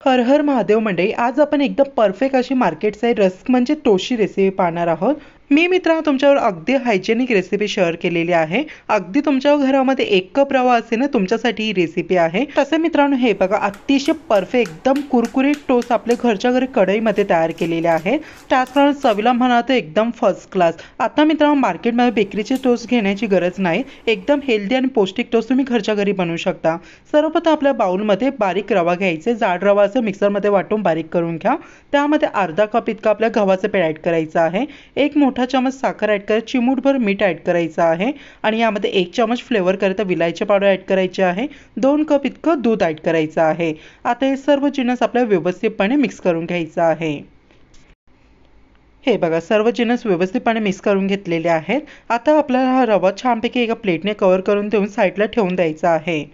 हर हर महादेव मंडळी, आज आपण एकदम परफेक्ट अशी मार्केट साईड रस्क म्हणजे टोस्टची रेसिपी पाहणार आहोत। मी मित्रांनो तुमच्यावर अगदी हायजेनिक रेसिपी शेअर केलेली आहे। अगदी तुमच्या घरामध्ये 1 कप रवा असेल ना, तुमच्यासाठी ही रेसिपी आहे। तसे मित्रांनो हे बघा, अतिशय परफेक्ट एकदम कुरकुरीत टोस्ट आपले घरच्या घरी कढईमध्ये तयार केलेले आहे। त्याचप्रमाणे चवीला म्हणा तर एकदम फर्स्ट क्लास। आता मित्रांनो मार्केटमध्ये बेकरीचे टोस्ट घेण्याची गरज नाही, एकदम हेल्दी आणि पौष्टिक टोस्ट तुम्ही घरच्या घरी बनवू शकता। सर्वप्रथम आपल्या बाउलमध्ये बारीक रवा घ्यायचे, जाड रवा मिक्सरमध्ये वाटून बारीक करून घ्या। त्यामध्ये अर्धा कप इतका आपल्या गव्हाचं पीठ ऍड करायचं आहे। 1 मोठा चमच साखर ऍड करायची, चिमूटभर मीठ ऍड करायचं आहे आणि यामध्ये 1 चमच फ्लेवर करता विलायची पावडर ऍड करायची आहे। 2 कप इतकं दूध ऍड करायचं आहे। आता हे सर्व जिन्नस आपल्याला व्यवस्थितपणे मिक्स करून घ्यायचं आहे। हे बघा, सर्व जिन्नस व्यवस्थितपणे मिक्स करून घेतलेले आहेत। आता आपल्याला हा रवा छानपैकी एका प्लेटने कव्हर करून देऊन साईडला ठेवून द्यायचा आहे।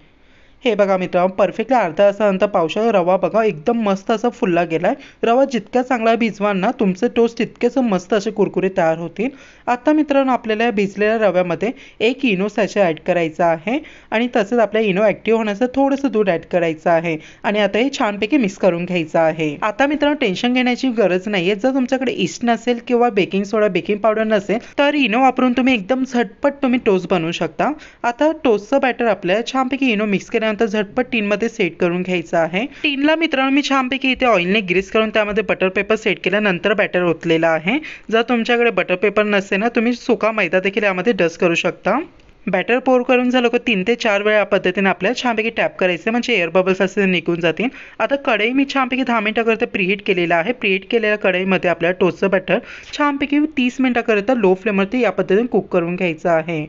हे बघा मित्रांनो, परफेक्टली अर्धा तासानंतर पावशेर रवा बघा एकदम मस्त असा फुलला गेलाय। रवा जितका चांगला भिजवाल ना, तुमचे टोस्ट तितकेच मस्त असे कुरकुरीत तयार होतील। आता मित्रांनो आपल्याला भिजलेल्या रव्यामध्ये 1 इनो सॅशे ऍड करायचा आहे आणि तसेच आपल्या इनो ऍक्टिव्ह होण्यासाठी थोडंसं दूध ऍड करायचं आहे आणि आता हे छानपैकी मिक्स करून घ्यायचं आहे। आता मित्रांनो टेन्शन घेण्याची गरज नाहीये। जर तुमच्याकडे ईस्ट नसेल किंवा बेकिंग सोडा बेकिंग पावडर नसेल तर इनो वापरून तुम्ही एकदम झटपट तुम्ही टोस्ट बनवू शकता। आता टोस्टचं बॅटर आपल्याला छानपैकी इनो मिक्स केल्यानंतर झटपट टीन मध्ये सेट करून घ्यायचा आहे। टीनला मित्रांनो मी छानपैकी इथे ऑइलने ग्रीस करून त्यामध्ये बटर पेपर सेट केल्यानंतर बॅटर ओतलेला आहे। जर तुमच्याकडे बटर पेपर नसेल ना, तुम्ही सुका मैदा देखील यामध्ये डस्ट करू शकता। बॅटर पोर करून झालं की 3 ते 4 वेळा या पद्धतीने आपल्याला छानपैकी टॅप करायचे, म्हणजे एअर बबल्स असे निघून जातील। आता कढई मी छानपैकी 10 मिनिटाकरता प्रीहीट केलेला आहे। प्रीहीट केलेल्या कढईमध्ये आपल्याला टोस्टचं बॅटर छानपैकी 30 मिनिटाकरता लो फ्लेमवरती या पद्धतीने कुक करून घ्यायचं आहे।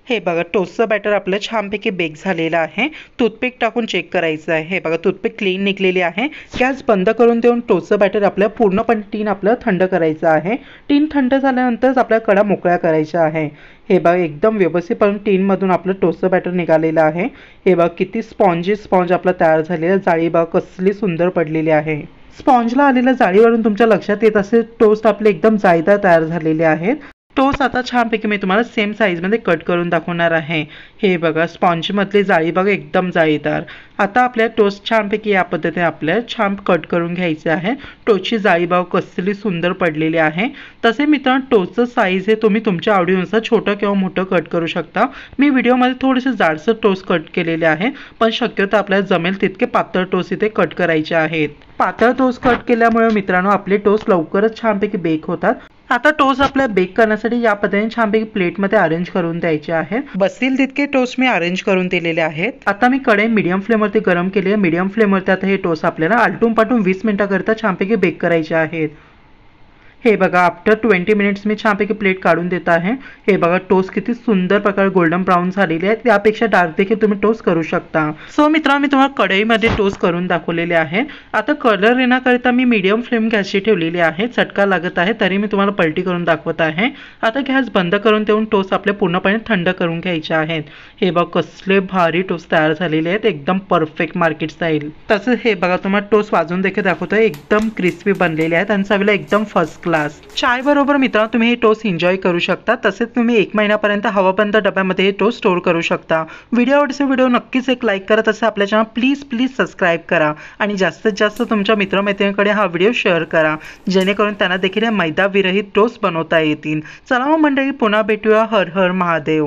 हे बघा, टोस्टचं बॅटर आपलं छानपैकी बेक झालेलं आहे। टूथपिक टाकून चेक करायचं आहे। हे बघा, टूथपिक क्लीन निघलेली आहे। गॅस बंद करून देऊन टोस्टचं बॅटर आपल्याला पूर्णपणे टीन आपल्याला थंड करायचं आहे। टीन थंड झाल्यानंतरच आपल्याला कडा मोकळ्या करायच्या आहे। हे बघा, एकदम व्यवस्थितपणे टीनमधून आपलं टोस्टचं बॅटर निघालेलं आहे। हे बघा, किती स्पॉन्ज आपला तयार झालेला, जाळी बघा कसली सुंदर पडलेली आहे। स्पॉन्जला आलेल्या जाळीवरून तुमच्या लक्षात येत असेल टोस्ट आपले एकदम जाळीदार तयार झालेले आहेत। टोस्ट आता छानपैकी मी तुम्हाला सेम साईजमध्ये कट करून दाखवणार आहे। हे बघा, स्पॉन्जमधली जाळी बघा एकदम जाळीदार। आता आपल्या टोस्ट छानपैकी या पद्धतीने आपल्याला छान कट करून घ्यायचे आहे। टोस्टची जाळी बघा कसली सुंदर पडलेली आहे। तसे मित्रांनो टोस्टचं साईज हे तुम्ही तुमच्या आवडीनुसार छोटं किंवा मोठं कट करू शकता। मी व्हिडिओमध्ये थोडेसे जाडसर टोस्ट कट केलेले आहे, पण शक्यतो आपल्याला जमेल तितके पातळ टोस्ट इथे कट करायचे आहेत। पातळ टोस्ट कट केल्यामुळे मित्रांनो आपले टोस्ट लवकरच छानपैकी बेक होतात। आता टोस्ट आपल्याला बेक करण्यासाठी या पद्धतीने छानपैकी प्लेटमध्ये अरेंज करून द्यायचे आहेत। बसतील तितके टोस्ट मी अरेंज करून दिलेले आहेत। आता मी कढई मीडियम फ्लेमवरती गरम केली आहे। मीडियम फ्लेमवरती आता हे टोस्ट आपल्याला आलटून पालटून 20 मिनिटाकरता छानपैकी बेक करायचे आहेत। हे बघा, आफ्टर 20 मिनिट्स मी छानपैकी प्लेट काढून देत आहे। हे बघा, टोस्ट किती सुंदर प्रकारे गोल्डन ब्राऊन झालेले आहेत। त्यापेक्षा डार्क देखील तुम्ही टोस्ट करू शकता। सो मित्रांनो, मी तुम्हाला कढईमध्ये टोस्ट करून दाखवलेले आहे। आता कलर येण्याकरिता मी मीडियम फ्लेम गॅसची ठेवलेली आहे। चटका लागत आहे तरी मी तुम्हाला पलटी करून दाखवत आहे। आता गॅस बंद करून देऊन टोस्ट आपले पूर्णपणे थंड करून घ्यायचे आहेत। हे बघा, कसले भारी टोस्ट तयार झालेले आहेत, एकदम परफेक्ट मार्केट स्टाईल। तसंच हे बघा, तुम्हाला टोस्ट वाजून देखील दाखवतोय, एकदम क्रिस्पी बनलेले आहेत आणि चवीला एकदम फर्स्ट क्लास। चाय बरोबर मित्रांनो तुम्ही हे टोस्ट एन्जॉय करू शकता। तसेच तुम्ही 1 महिन्यापर्यंत हवाबंद डब्यामध्ये हे टोस्ट स्टोर करू शकता। व्हिडिओ नक्कीच एक लाईक करा। तसे आपल्या चॅनल प्लीज सबस्क्राईब करा आणि जास्तीत जास्त तुमच्या मित्रमैत्रिणींकडे हा व्हिडिओ शेअर करा, जेणेकरून त्यांना देखील मैदा विरहित टोस्ट बनवता येतील। चला मग मंडळी, पुन्हा भेटूया। हर हर महादेव।